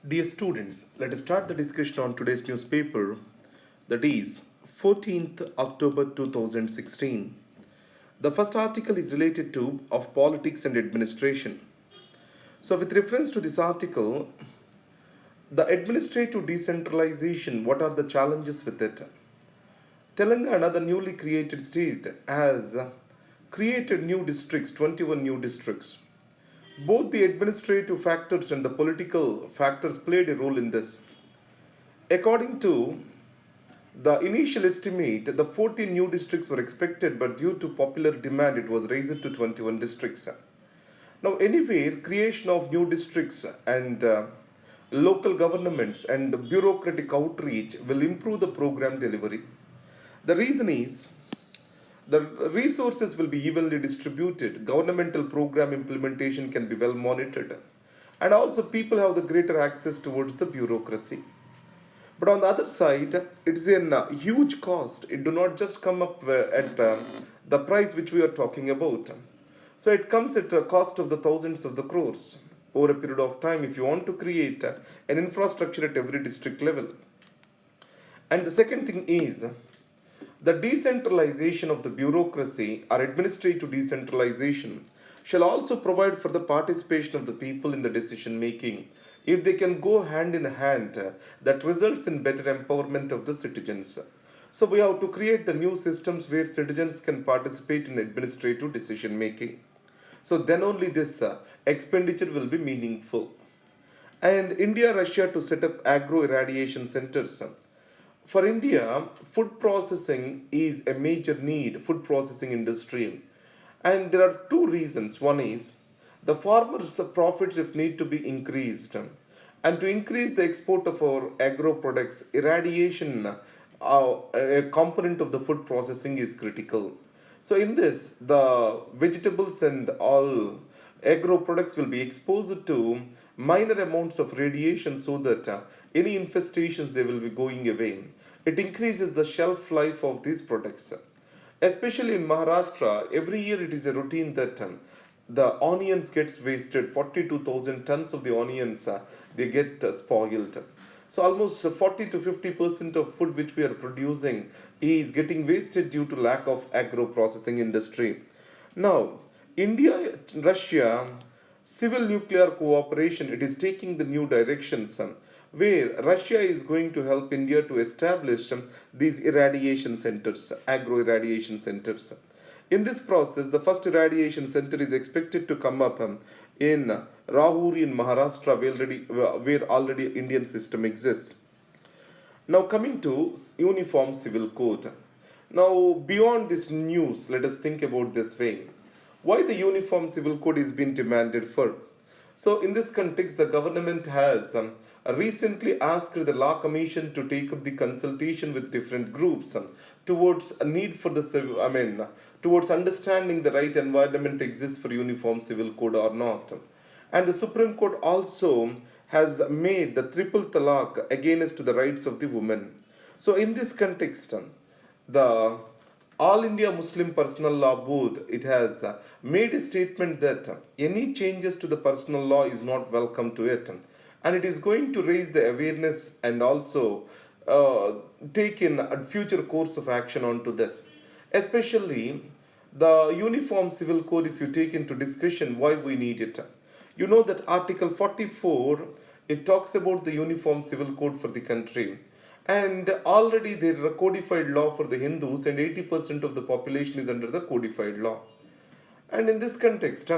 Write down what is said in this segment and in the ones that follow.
Dear students, let us start the discussion on today's newspaper, that is 14th October 2016. The first article is related to of politics and administration. So with reference to this article, the administrative decentralization, what are the challenges with it? Telangana, the newly created state, has created new districts, 21 new districts. Both the administrative factors and the political factors played a role in this. According to the initial estimate, the 14 new districts were expected, but due to popular demand, it was raised to 21 districts. Now, anywhere, creation of new districts and local governments and bureaucratic outreach will improve the program delivery. The reason is the resources will be evenly distributed, governmental program implementation can be well monitored, and also people have the greater access towards the bureaucracy. But on the other side, it is a huge cost. It do not just come up at the price which we are talking about. So it comes at a cost of the thousands of the crores over a period of time if you want to create an infrastructure at every district level. And the second thing is the decentralization of the bureaucracy or administrative decentralization shall also provide for the participation of the people in the decision making. If they can go hand in hand, that results in better empowerment of the citizens. So we have to create the new systems where citizens can participate in administrative decision making. So then only this expenditure will be meaningful. And India, Russia to set up agro irradiation centers. For India, food processing is a major need, food processing industry. And there are two reasons. One is the farmers' profits if need to be increased. And to increase the export of our agro products, irradiation, a component of the food processing is critical. So in this, the vegetables and all agro products will be exposed to minor amounts of radiation so that any infestations they will be going away. It increases the shelf life of these products. Especially in Maharashtra, every year it is a routine that the onions gets wasted. 42,000 tons of the onions they get spoiled. So almost 40 to 50% of food which we are producing is getting wasted due to lack of agro processing industry. Now, India, Russia, civil nuclear cooperation, it is taking the new directions where Russia is going to help India to establish these irradiation centers, agro irradiation centers. In this process, the first irradiation center is expected to come up in Rahuri in Maharashtra, where already Indian system exists. Now coming to uniform civil code. Now beyond this news, let us think about this way. Why the uniform civil code is being demanded for? So in this context, the government has recently asked the law commission to take up the consultation with different groups towards a need for the towards understanding the right environment exists for uniform civil code or not. And the Supreme Court also has made the triple talaq against to the rights of the women. So in this context, the All India Muslim Personal Law Board, it has made a statement that any changes to the personal law is not welcome to it, and it is going to raise the awareness and also take in a future course of action onto this. Especially the Uniform Civil Code, if you take into discussion why we need it. You know that Article 44, it talks about the Uniform Civil Code for the country. And already there is a codified law for the Hindus, and 80% of the population is under the codified law. And in this context,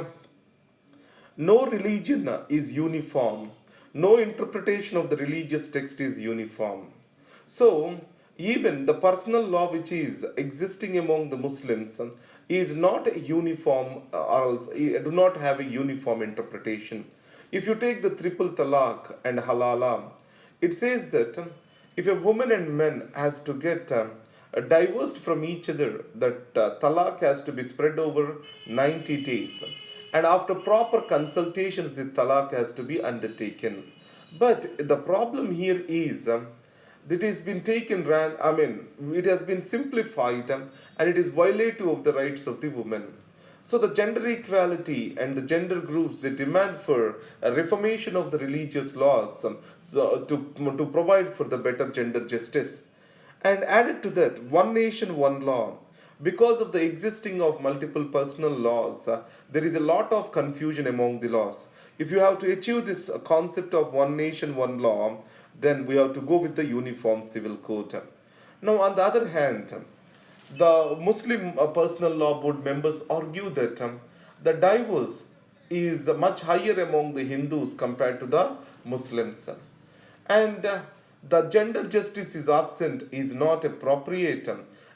no religion is uniform. No interpretation of the religious text is uniform. So, even the personal law which is existing among the Muslims is not a uniform or else do not have a uniform interpretation. If you take the triple talaq and halala, it says that if a woman and man has to get divorced from each other, that talaq has to be spread over 90 days. And after proper consultations, the talaq has to be undertaken. But the problem here is that it has been taken, it has been simplified and it is violative of the rights of the woman. So the gender equality and the gender groups, they demand for a reformation of the religious laws, to provide for the better gender justice. And added to that, one nation, one law. Because of the existing of multiple personal laws, there is a lot of confusion among the laws. If you have to achieve this concept of one nation, one law, then we have to go with the uniform civil code. Now, on the other hand, the Muslim personal law board members argue that the divorce is much higher among the Hindus compared to the Muslims. And the gender justice is absent, is not appropriate.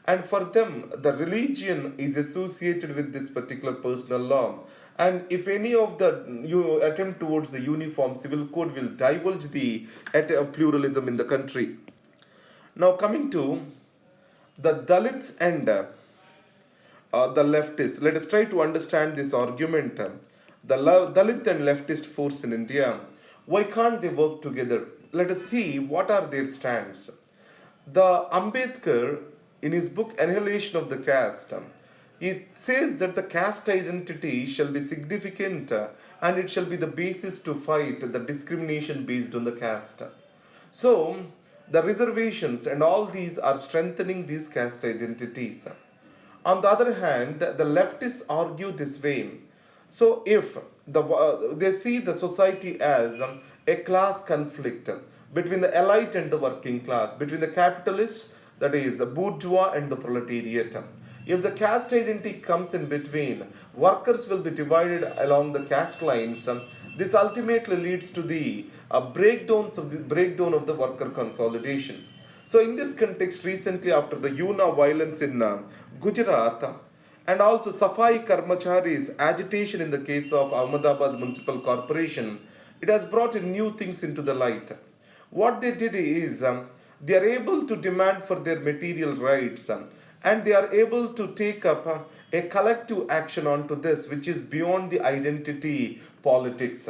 And for them, the religion is associated with this particular personal law. And if any of the you attempt towards the uniform civil code will divulge the pluralism in the country. Now coming to the Dalits and the leftists. Let us try to understand this argument. The Dalit and leftist force in India, why can't they work together? Let us see what are their stands. The Ambedkar, in his book Annihilation of the Caste, it says that the caste identity shall be significant and it shall be the basis to fight the discrimination based on the caste. So, the reservations and all these are strengthening these caste identities. On the other hand, the leftists argue this way. So, if they see the society as a class conflict between the elite and the working class, between the capitalists, that is, the bourgeois and the proletariat. If the caste identity comes in between, workers will be divided along the caste lines. This ultimately leads to the breakdown of the worker consolidation. So, in this context, recently after the Yuna violence in Gujarat and also Safai Karmachari's agitation in the case of Ahmedabad Municipal Corporation, it has brought in new things into the light. What they did is they are able to demand for their material rights and they are able to take up a collective action onto this, which is beyond the identity politics.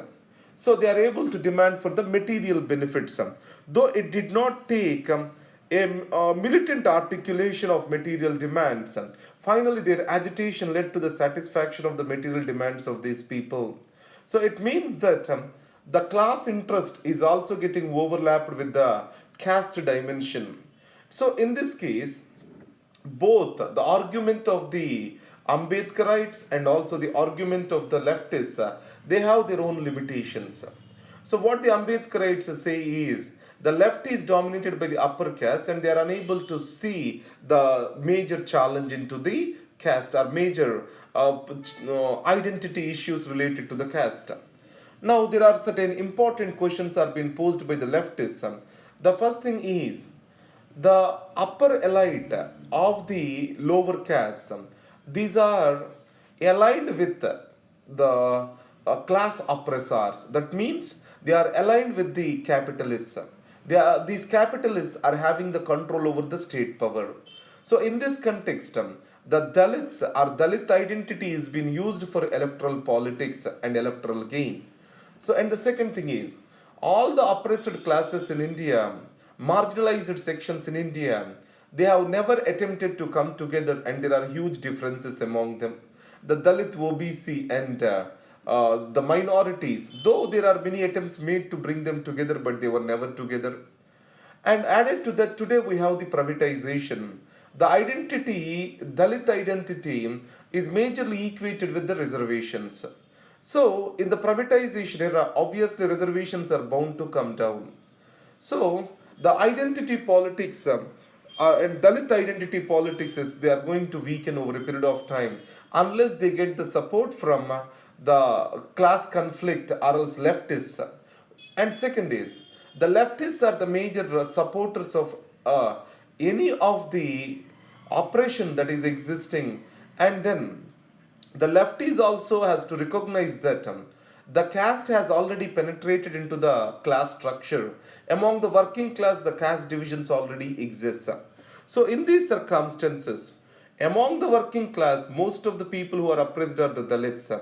So they are able to demand for the material benefits, though it did not take a militant articulation of material demands. Finally, their agitation led to the satisfaction of the material demands of these people. So it means that the class interest is also getting overlapped with the caste dimension. So in this case, both the argument of the Ambedkarites and also the argument of the leftists, they have their own limitations. So what the Ambedkarites say is, the left is dominated by the upper caste and they are unable to see the major challenge into the caste or major identity issues related to the caste. Now there are certain important questions are being posed by the leftists. The first thing is, the upper elite of the lower caste, these are aligned with the class oppressors. That means they are aligned with the capitalists. These capitalists are having the control over the state power. So in this context, the Dalits or Dalit identity is being used for electoral politics and electoral gain. So, and the second thing is, all the oppressed classes in India, marginalized sections in India, they have never attempted to come together and there are huge differences among them. The Dalit, OBC and the minorities, though there are many attempts made to bring them together, but they were never together. And added to that, today we have the privatization. The identity, Dalit identity, is majorly equated with the reservations. So, in the privatization era, obviously reservations are bound to come down. So, the identity politics and Dalit identity politics is they are going to weaken over a period of time unless they get the support from the class conflict or else leftists. And second is, the leftists are the major supporters of any of the oppression that is existing, and then the lefties also has to recognize that the caste has already penetrated into the class structure. Among the working class, the caste divisions already exist. So in these circumstances, among the working class, most of the people who are oppressed are the Dalits.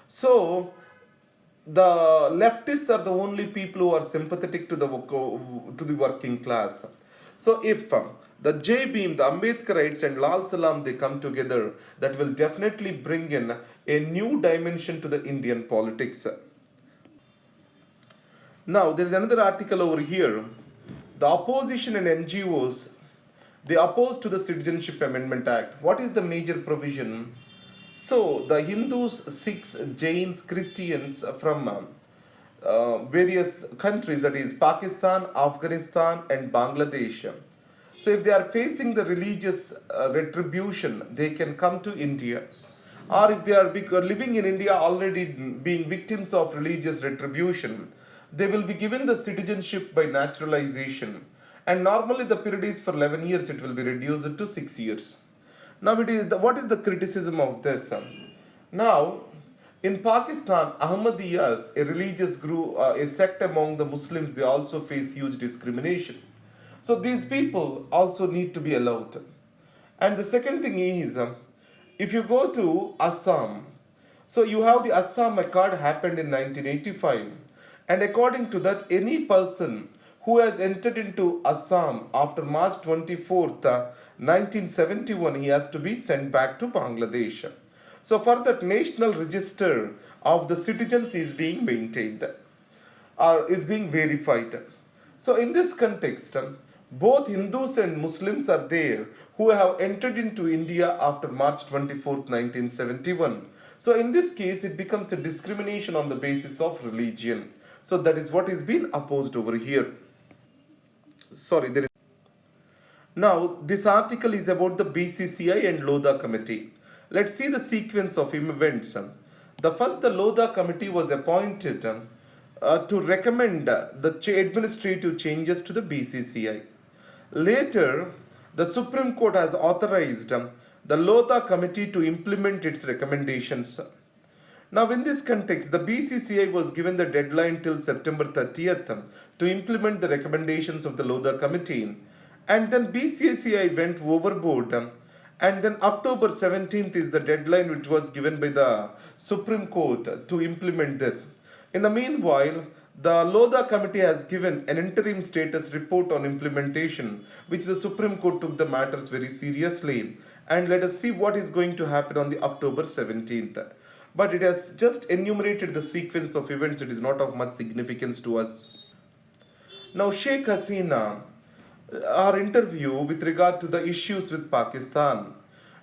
So the leftists are the only people who are sympathetic to the working class. So if The J Beam, the Ambedkarites and Lal Salam, they come together, that will definitely bring in a new dimension to the Indian politics. Now, there is another article over here. The opposition and NGOs, they oppose to the Citizenship Amendment Act. What is the major provision? So, the Hindus, Sikhs, Jains, Christians from various countries, that is Pakistan, Afghanistan, and Bangladesh. So, if they are facing the religious retribution, they can come to India. Or if they are living in India already being victims of religious retribution, they will be given the citizenship by naturalization. And normally the period is for 11 years, it will be reduced to 6 years. Now, what is the criticism of this? Now, in Pakistan, Ahmadiyas, a religious group, a sect among the Muslims, they also face huge discrimination. So these people also need to be allowed. And the second thing is, if you go to Assam, so you have the Assam Accord happened in 1985, and according to that, any person who has entered into Assam after March 24th, 1971, he has to be sent back to Bangladesh. So for that, national register of the citizens is being maintained or is being verified. So in this context, both Hindus and Muslims are there who have entered into India after March 24th, 1971. So in this case, it becomes a discrimination on the basis of religion. So that is what is being opposed over here. Sorry, there is. Now, this article is about the BCCI and Lodha Committee. Let's see the sequence of events. The Lodha Committee was appointed to recommend the administrative changes to the BCCI. Later, the Supreme Court has authorized the Lodha Committee to implement its recommendations. Now, in this context, the BCCI was given the deadline till September 30th to implement the recommendations of the Lodha Committee. And then BCCI went overboard. And then October 17th is the deadline which was given by the Supreme Court to implement this. In the meanwhile, the Lodha Committee has given an interim status report on implementation, which the Supreme Court took the matters very seriously. And let us see what is going to happen on the October 17th. But it has just enumerated the sequence of events. It is not of much significance to us. Now, Sheikh Hasina, our interview with regard to the issues with Pakistan.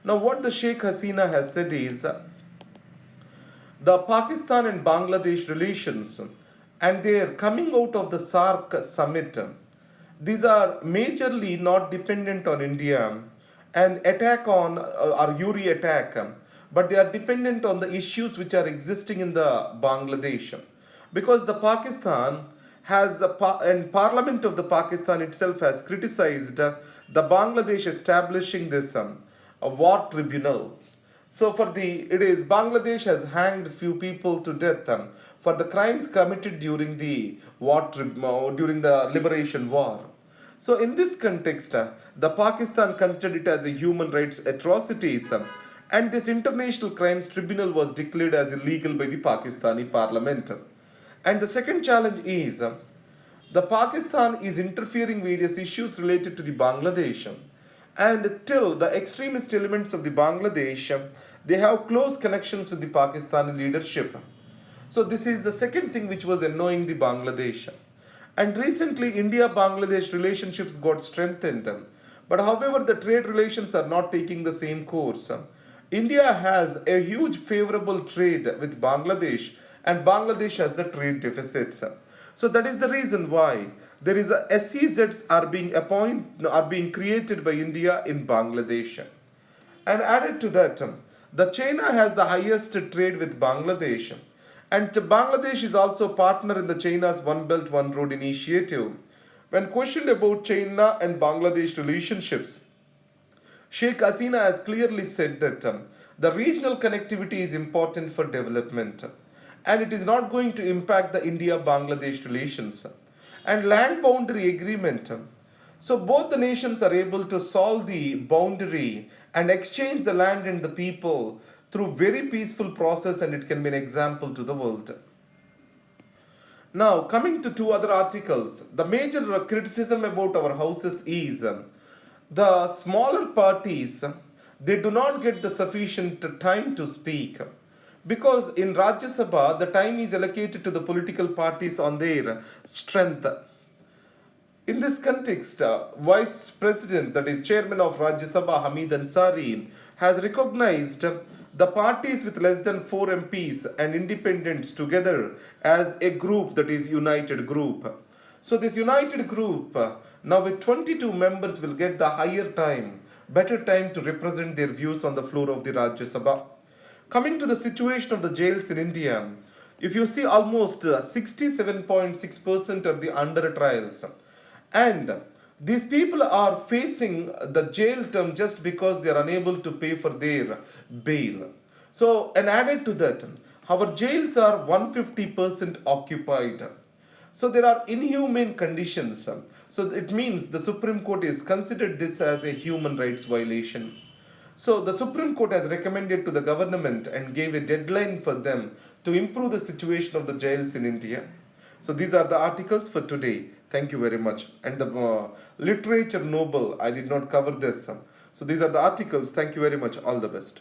Now, what the Sheikh Hasina has said is the Pakistan and Bangladesh relations and their coming out of the SAARC summit, these are majorly not dependent on India and attack on or Uri attack, but they are dependent on the issues which are existing in the Bangladesh. Because the Pakistan has and Parliament of the Pakistan itself has criticized the Bangladesh establishing this a war tribunal. So it is Bangladesh has hanged few people to death for the crimes committed during the during the liberation war. So in this context, the Pakistan considered it as a human rights atrocities, and this international crimes tribunal was declared as illegal by the Pakistani parliament. And the second challenge is the Pakistan is interfering various issues related to the Bangladesh, and till the extremist elements of the Bangladesh, they have close connections with the Pakistani leadership. So this is the second thing which was annoying the Bangladesh. And recently India-Bangladesh relationships got strengthened. But however, the trade relations are not taking the same course. India has a huge favorable trade with Bangladesh, and Bangladesh has the trade deficits. So that is the reason why there is a SEZs are being created by India in Bangladesh. And added to that, the China has the highest trade with Bangladesh, and Bangladesh is also partner in the China's One Belt One Road initiative. When questioned about China and Bangladesh relationships, Sheikh Hasina has clearly said that the regional connectivity is important for development, and it is not going to impact the India-Bangladesh relations. And land boundary agreement. So both the nations are able to solve the boundary and exchange the land and the people through very peaceful process, and it can be an example to the world. Now, coming to two other articles, the major criticism about our houses is the smaller parties, they do not get the sufficient time to speak, because in Rajya Sabha the time is allocated to the political parties on their strength. In this context, Vice President, that is Chairman of Rajya Sabha, Hamid Ansari, has recognized the parties with less than 4 MPs and independents together as a group, that is United Group. So this United Group, now with 22 members, will get the higher time, better time to represent their views on the floor of the Rajya Sabha. Coming to the situation of the jails in India, if you see, almost 67.6% are the under trials, and these people are facing the jail term just because they are unable to pay for their bail. So, and added to that, our jails are 150% occupied. So there are inhumane conditions. So it means the Supreme Court is considered this as a human rights violation. So the Supreme Court has recommended to the government and gave a deadline for them to improve the situation of the jails in India. So these are the articles for today. Thank you very much. And the literature Nobel, I did not cover this. So these are the articles. Thank you very much. All the best.